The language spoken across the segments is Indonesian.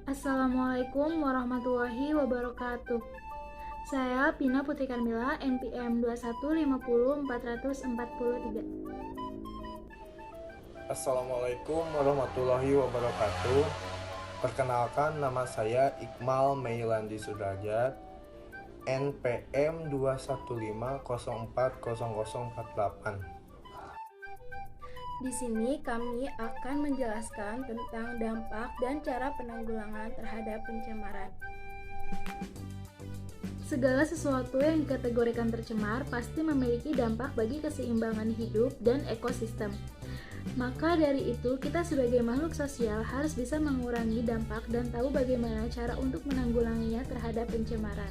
Assalamualaikum warahmatullahi wabarakatuh. Saya Pina Putri Karmila, NPM 2150443. Assalamualaikum warahmatullahi wabarakatuh. Perkenalkan, nama saya Iqmal Meilandi Sudrajat, NPM 215040048. Di sini kami akan menjelaskan tentang dampak dan cara penanggulangan terhadap pencemaran. Segala sesuatu yang dikategorikan tercemar pasti memiliki dampak bagi keseimbangan hidup dan ekosistem. Maka dari itu, kita sebagai makhluk sosial harus bisa mengurangi dampak dan tahu bagaimana cara untuk menanggulanginya terhadap pencemaran.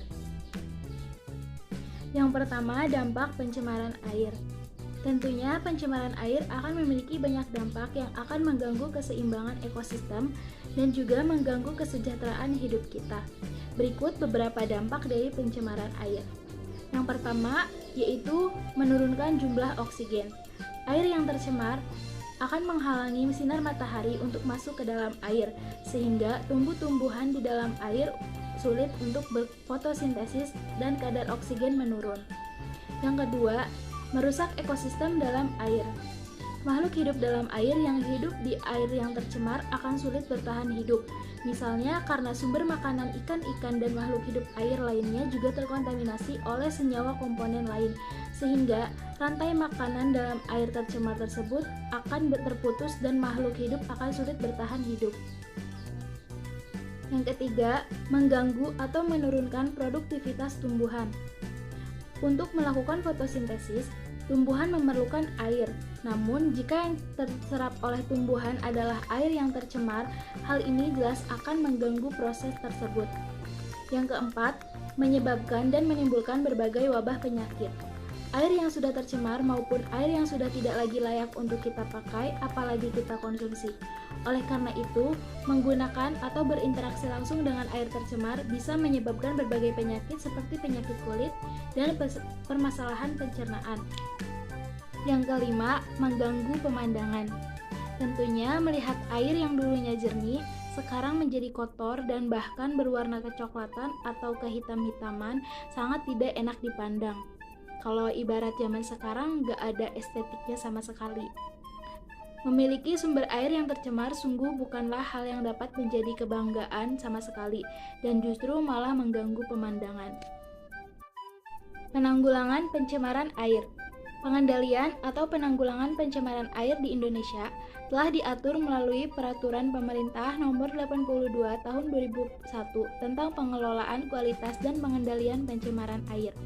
Yang pertama, dampak pencemaran air. Tentunya pencemaran air akan memiliki banyak dampak yang akan mengganggu keseimbangan ekosistem dan juga mengganggu kesejahteraan hidup kita. Berikut beberapa dampak dari pencemaran air. Yang pertama, yaitu menurunkan jumlah oksigen. Air yang tercemar akan menghalangi sinar matahari untuk masuk ke dalam air, sehingga tumbuh-tumbuhan di dalam air sulit untuk berfotosintesis dan kadar oksigen menurun. Yang kedua, merusak ekosistem dalam air. Makhluk hidup dalam air yang hidup di air yang tercemar akan sulit bertahan hidup. Misalnya karena sumber makanan ikan-ikan dan makhluk hidup air lainnya juga terkontaminasi oleh senyawa komponen lain, sehingga rantai makanan dalam air tercemar tersebut akan terputus dan makhluk hidup akan sulit bertahan hidup. Yang ketiga, mengganggu atau menurunkan produktivitas tumbuhan. Untuk melakukan fotosintesis, tumbuhan memerlukan air. Namun, jika yang terserap oleh tumbuhan adalah air yang tercemar, hal ini jelas akan mengganggu proses tersebut. Yang keempat, menyebabkan dan menimbulkan berbagai wabah penyakit. Air yang sudah tercemar maupun air yang sudah tidak lagi layak untuk kita pakai, apalagi kita konsumsi. Oleh karena itu, menggunakan atau berinteraksi langsung dengan air tercemar bisa menyebabkan berbagai penyakit seperti penyakit kulit dan permasalahan pencernaan. Yang kelima, mengganggu pemandangan. Tentunya melihat air yang dulunya jernih sekarang menjadi kotor dan bahkan berwarna kecoklatan atau kehitam-hitaman sangat tidak enak dipandang. Kalau ibarat zaman sekarang nggak ada estetiknya sama sekali. Memiliki sumber air yang tercemar sungguh bukanlah hal yang dapat menjadi kebanggaan sama sekali, dan justru malah mengganggu pemandangan. Penanggulangan pencemaran air. Pengendalian atau penanggulangan pencemaran air di Indonesia telah diatur melalui Peraturan Pemerintah Nomor 82 Tahun 2001 tentang pengelolaan kualitas dan pengendalian pencemaran air.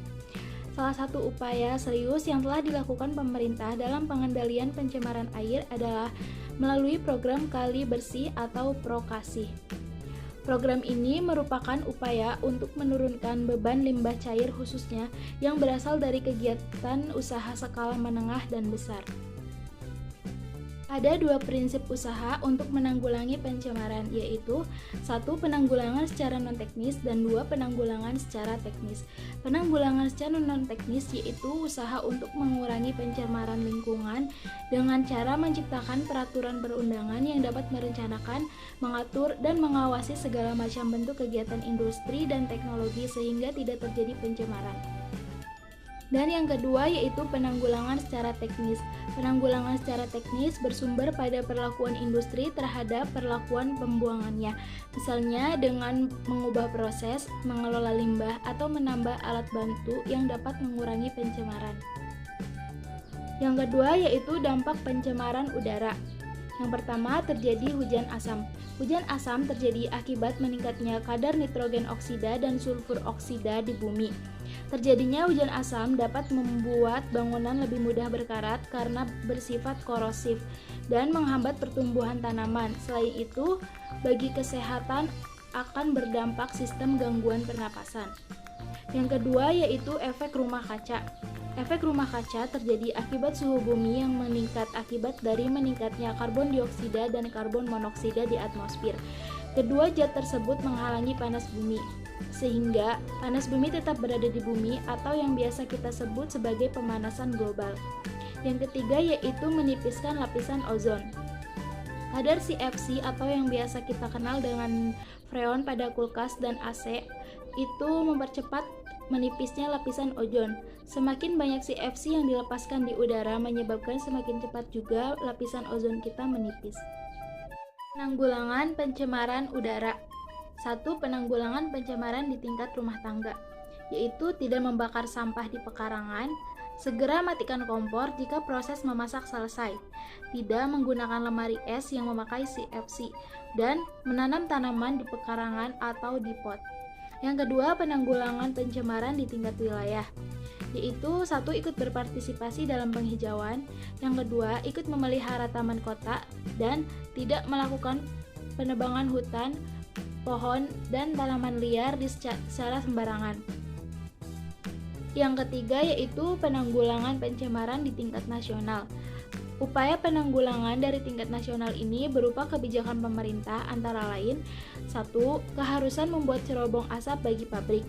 Salah satu upaya serius yang telah dilakukan pemerintah dalam pengendalian pencemaran air adalah melalui program Kali Bersih atau Prokasih. Program ini merupakan upaya untuk menurunkan beban limbah cair khususnya yang berasal dari kegiatan usaha skala menengah dan besar. Ada dua prinsip usaha untuk menanggulangi pencemaran, yaitu 1. Penanggulangan secara non-teknis dan 2. Penanggulangan secara teknis. Penanggulangan secara non-teknis yaitu usaha untuk mengurangi pencemaran lingkungan dengan cara menciptakan peraturan perundangan yang dapat merencanakan, mengatur, dan mengawasi segala macam bentuk kegiatan industri dan teknologi sehingga tidak terjadi pencemaran. Dan yang kedua yaitu penanggulangan secara teknis. Penanggulangan secara teknis bersumber pada perlakuan industri terhadap perlakuan pembuangannya. Misalnya dengan mengubah proses, mengelola limbah, atau menambah alat bantu yang dapat mengurangi pencemaran. Yang kedua yaitu dampak pencemaran udara. Yang pertama terjadi hujan asam. Hujan asam terjadi akibat meningkatnya kadar nitrogen oksida dan sulfur oksida di bumi. Terjadinya hujan asam dapat membuat bangunan lebih mudah berkarat karena bersifat korosif dan menghambat pertumbuhan tanaman. Selain itu, bagi kesehatan akan berdampak sistem gangguan pernapasan. Yang kedua yaitu efek rumah kaca. Efek rumah kaca terjadi akibat suhu bumi yang meningkat akibat dari meningkatnya karbon dioksida dan karbon monoksida di atmosfer. Kedua zat tersebut menghalangi panas bumi, sehingga panas bumi tetap berada di bumi atau yang biasa kita sebut sebagai pemanasan global. Yang ketiga yaitu menipiskan lapisan ozon. Kadar CFC atau yang biasa kita kenal dengan freon pada kulkas dan AC itu mempercepat menipisnya lapisan ozon. Semakin banyak CFC yang dilepaskan di udara menyebabkan semakin cepat juga lapisan ozon kita menipis. Penanggulangan pencemaran udara. 1. Penanggulangan pencemaran di tingkat rumah tangga, yaitu tidak membakar sampah di pekarangan, segera matikan kompor jika proses memasak selesai, tidak menggunakan lemari es yang memakai CFC, dan menanam tanaman di pekarangan atau di pot. Yang kedua, penanggulangan pencemaran di tingkat wilayah, yaitu 1. Ikut berpartisipasi dalam penghijauan, yang kedua, ikut memelihara taman kota, dan tidak melakukan penebangan hutan, pohon, dan tanaman liar secara sembarangan. Yang ketiga yaitu penanggulangan pencemaran di tingkat nasional. Upaya penanggulangan dari tingkat nasional ini berupa kebijakan pemerintah antara lain 1. Keharusan membuat cerobong asap bagi pabrik.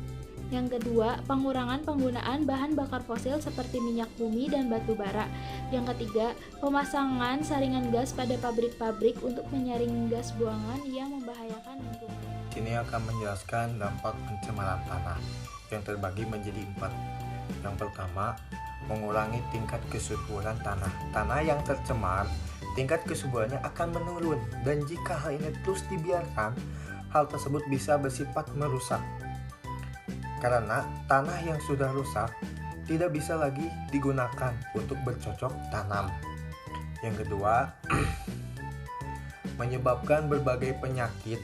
Yang kedua, pengurangan penggunaan bahan bakar fosil seperti minyak bumi dan batu bara. Yang ketiga, pemasangan saringan gas pada pabrik-pabrik untuk menyaring gas buangan yang membahayakan lingkungan. Sini akan menjelaskan dampak pencemaran tanah yang terbagi menjadi 4. Yang pertama, mengurangi tingkat kesuburan tanah. Tanah yang tercemar, tingkat kesuburannya akan menurun, dan jika hal ini terus dibiarkan, hal tersebut bisa bersifat merusak. Karena tanah yang sudah rusak tidak bisa lagi digunakan untuk bercocok tanam. Yang kedua, menyebabkan berbagai penyakit.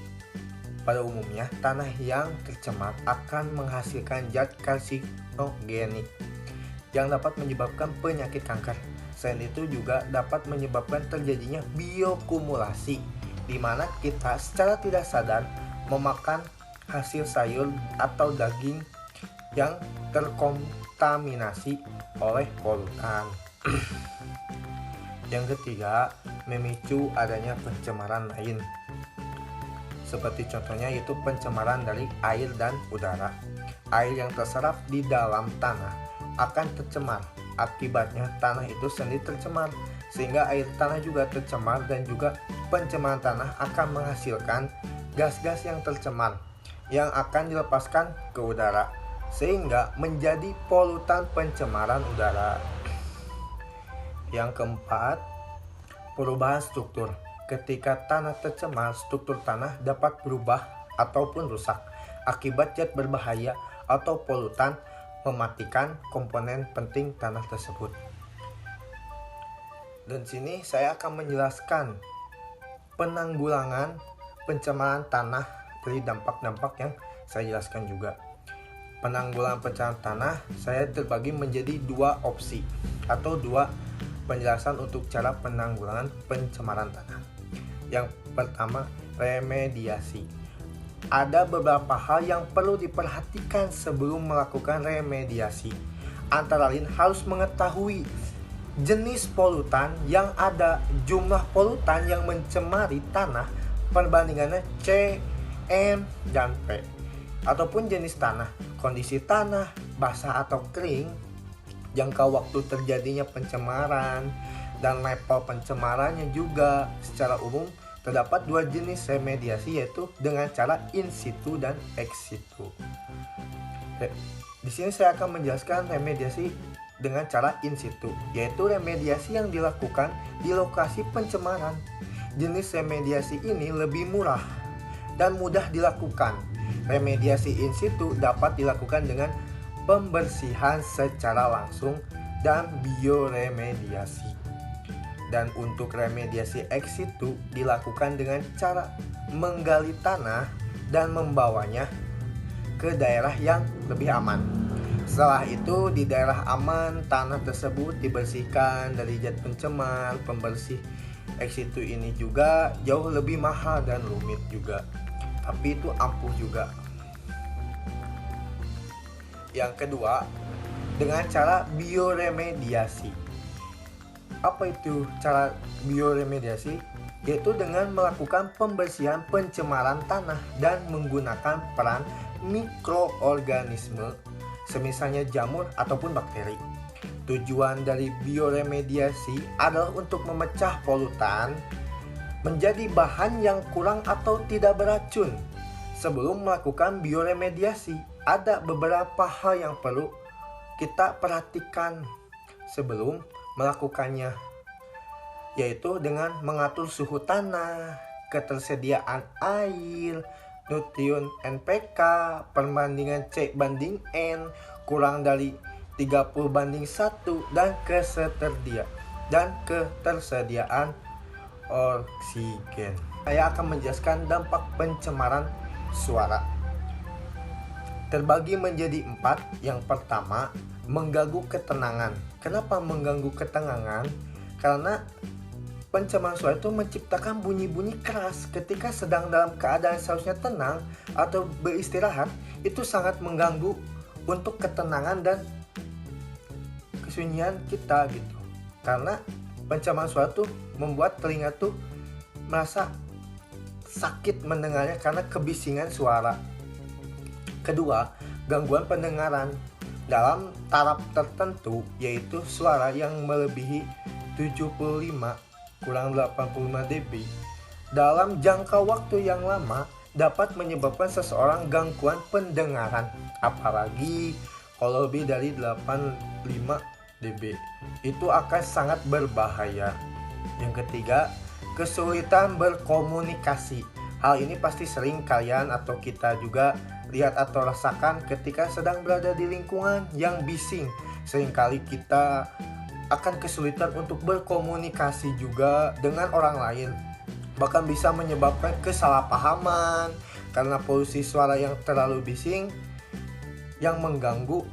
Pada umumnya, tanah yang tercemar akan menghasilkan zat karsinogenik yang dapat menyebabkan penyakit kanker. Selain itu juga dapat menyebabkan terjadinya biokumulasi, di mana kita secara tidak sadar memakan hasil sayur atau daging yang terkontaminasi oleh polutan. Yang ketiga, memicu adanya pencemaran lain. Seperti contohnya yaitu pencemaran dari air dan udara. Air yang terserap di dalam tanah akan tercemar. Akibatnya tanah itu sendiri tercemar, sehingga air tanah juga tercemar, dan juga pencemaran tanah akan menghasilkan gas-gas yang tercemar yang akan dilepaskan ke udara, sehingga menjadi polutan pencemaran udara. Yang keempat, perubahan struktur. Ketika tanah tercemar, struktur tanah dapat berubah ataupun rusak akibat zat berbahaya atau polutan mematikan komponen penting tanah tersebut. Dan sini saya akan menjelaskan penanggulangan pencemaran tanah dari dampak-dampak yang saya jelaskan juga. Penanggulangan pencemaran tanah saya terbagi menjadi 2 opsi atau 2 penjelasan untuk cara penanggulangan pencemaran tanah. Yang pertama, remediasi. Ada beberapa hal yang perlu diperhatikan sebelum melakukan remediasi. Antara lain harus mengetahui jenis polutan yang ada, jumlah polutan yang mencemari tanah, perbandingannya C, M, dan P. Ataupun jenis tanah, kondisi tanah, basah atau kering, jangka waktu terjadinya pencemaran, dan level pencemarannya juga. Secara umum terdapat 2 jenis remediasi, yaitu dengan cara in situ dan ex situ. Di sini saya akan menjelaskan remediasi dengan cara in situ, yaitu remediasi yang dilakukan di lokasi pencemaran. Jenis remediasi ini lebih murah dan mudah dilakukan. Remediasi in situ dapat dilakukan dengan pembersihan secara langsung dan bioremediasi. Dan untuk remediasi ex situ dilakukan dengan cara menggali tanah dan membawanya ke daerah yang lebih aman. Setelah itu di daerah aman, tanah tersebut dibersihkan dari zat pencemar. Pembersih ex situ ini juga jauh lebih mahal dan rumit juga, tapi itu ampuh juga. Yang kedua, dengan cara bioremediasi. Apa itu cara bioremediasi? Yaitu dengan melakukan pembersihan pencemaran tanah dan menggunakan peran mikroorganisme, semisalnya jamur ataupun bakteri. Tujuan dari bioremediasi adalah untuk memecah polutan menjadi bahan yang kurang atau tidak beracun. Sebelum melakukan bioremediasi, ada beberapa hal yang perlu kita perhatikan sebelum melakukannya, yaitu dengan mengatur suhu tanah, ketersediaan air, nutrien NPK, perbandingan C banding N kurang dari 30:1, dan ketersediaan oksigen. Saya akan menjelaskan dampak pencemaran suara. Terbagi menjadi 4. Yang pertama, mengganggu ketenangan. Kenapa mengganggu ketenangan? Karena pencemaran suara itu menciptakan bunyi-bunyi keras ketika sedang dalam keadaan seharusnya tenang atau beristirahat. Itu sangat mengganggu untuk ketenangan dan kesunyian kita gitu. Karena pencemaran suara tuh membuat telinga tuh merasa sakit mendengarnya karena kebisingan suara. Kedua, gangguan pendengaran dalam taraf tertentu, yaitu suara yang melebihi 75 kurang 85 dB dalam jangka waktu yang lama dapat menyebabkan seseorang gangguan pendengaran, apalagi kalau lebih dari 85 dB. Itu akan sangat berbahaya. Yang ketiga, kesulitan berkomunikasi. Hal ini pasti sering kalian atau kita juga lihat atau rasakan ketika sedang berada di lingkungan yang bising. Seringkali kita akan kesulitan untuk berkomunikasi juga dengan orang lain. Bahkan bisa menyebabkan kesalahpahaman karena polusi suara yang terlalu bising yang mengganggu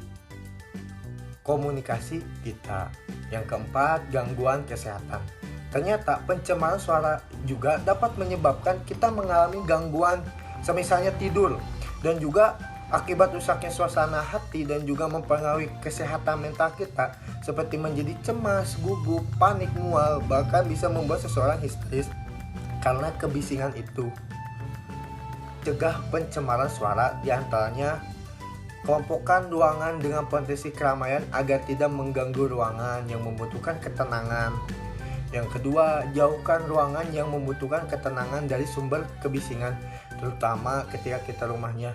komunikasi kita. Yang keempat, gangguan kesehatan. Ternyata pencemaran suara juga dapat menyebabkan kita mengalami gangguan semisalnya tidur, dan juga akibat rusaknya suasana hati dan juga mempengaruhi kesehatan mental kita seperti menjadi cemas, gugup, panik, mual, bahkan bisa membuat seseorang histeris karena kebisingan itu. Cegah pencemaran suara diantaranya kelompokkan ruangan dengan potensi keramaian agar tidak mengganggu ruangan yang membutuhkan ketenangan. Yang kedua, jauhkan ruangan yang membutuhkan ketenangan dari sumber kebisingan, terutama ketika kita rumahnya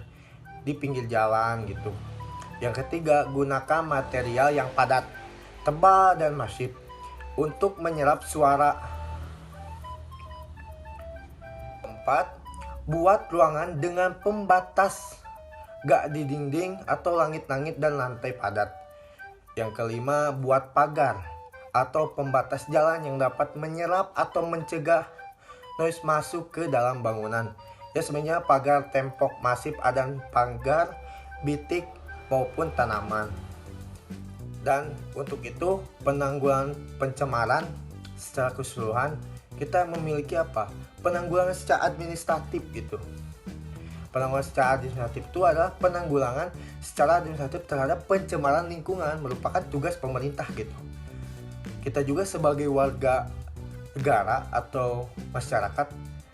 di pinggir jalan gitu. Yang ketiga, gunakan material yang padat, tebal, dan masif untuk menyerap suara. Keempat, buat ruangan dengan pembatas gak di dinding atau langit-langit dan lantai padat. Yang kelima, buat pagar atau pembatas jalan yang dapat menyerap atau mencegah noise masuk ke dalam bangunan. Ya, sebenarnya pagar tembok masif dan pagar bitik maupun tanaman. Dan untuk itu penanggulangan pencemaran secara keseluruhan kita memiliki apa? Penanggulangan secara administratif gitu. Penanggulangan secara administratif itu adalah penanggulangan secara administratif terhadap pencemaran lingkungan, merupakan tugas pemerintah gitu. Kita juga sebagai warga negara atau masyarakat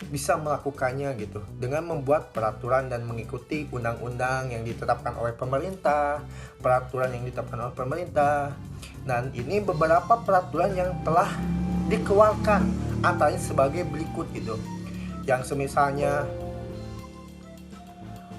bisa melakukannya gitu dengan membuat peraturan dan mengikuti undang-undang yang ditetapkan oleh pemerintah, peraturan yang ditetapkan oleh pemerintah. Dan ini beberapa peraturan yang telah dikeluarkan, antaranya sebagai berikut gitu. Yang semisalnya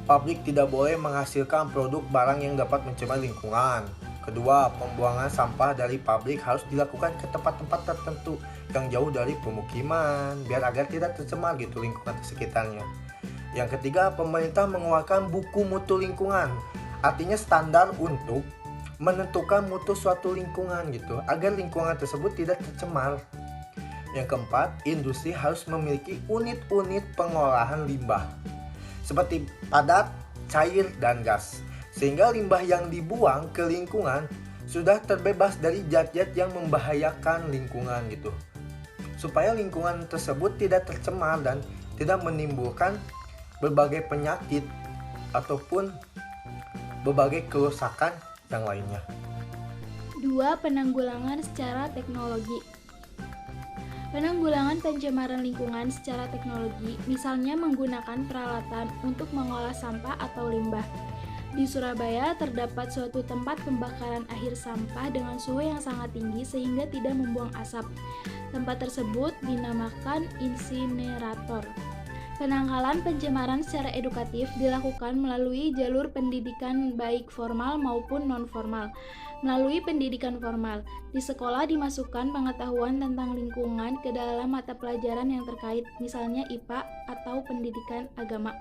pabrik tidak boleh menghasilkan produk barang yang dapat mencemari lingkungan. Kedua, pembuangan sampah dari pabrik harus dilakukan ke tempat-tempat tertentu yang jauh dari pemukiman biar agar tidak tercemar gitu lingkungan sekitarnya. Yang ketiga, pemerintah mengeluarkan buku mutu lingkungan, artinya standar untuk menentukan mutu suatu lingkungan gitu agar lingkungan tersebut tidak tercemar. Yang keempat, industri harus memiliki unit-unit pengolahan limbah seperti padat, cair, dan gas, sehingga limbah yang dibuang ke lingkungan sudah terbebas dari zat-zat yang membahayakan lingkungan gitu, supaya lingkungan tersebut tidak tercemar dan tidak menimbulkan berbagai penyakit ataupun berbagai kerusakan yang lainnya. 2. Penanggulangan secara teknologi. Penanggulangan pencemaran lingkungan secara teknologi misalnya menggunakan peralatan untuk mengolah sampah atau limbah. Di Surabaya terdapat suatu tempat pembakaran akhir sampah dengan suhu yang sangat tinggi sehingga tidak membuang asap. Tempat tersebut dinamakan insinerator. Penangkalan pencemaran secara edukatif dilakukan melalui jalur pendidikan baik formal maupun non-formal. Melalui pendidikan formal, di sekolah dimasukkan pengetahuan tentang lingkungan ke dalam mata pelajaran yang terkait, misalnya IPA atau pendidikan agama.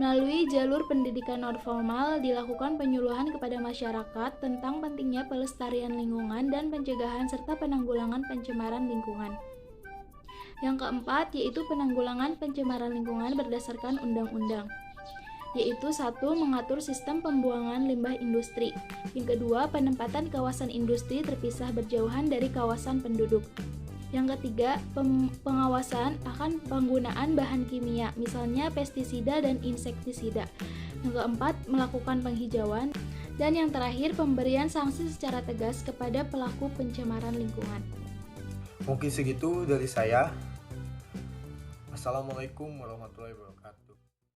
Melalui jalur pendidikan non-formal dilakukan penyuluhan kepada masyarakat tentang pentingnya pelestarian lingkungan dan pencegahan serta penanggulangan pencemaran lingkungan. Yang keempat yaitu penanggulangan pencemaran lingkungan berdasarkan undang-undang, yaitu 1. Mengatur sistem pembuangan limbah industri. Yang kedua, penempatan kawasan industri terpisah berjauhan dari kawasan penduduk. Yang ketiga, pengawasan akan penggunaan bahan kimia, misalnya pestisida dan insektisida. Yang keempat, melakukan penghijauan. Dan yang terakhir, pemberian sanksi secara tegas kepada pelaku pencemaran lingkungan. Mungkin segitu dari saya. Assalamualaikum warahmatullahi wabarakatuh.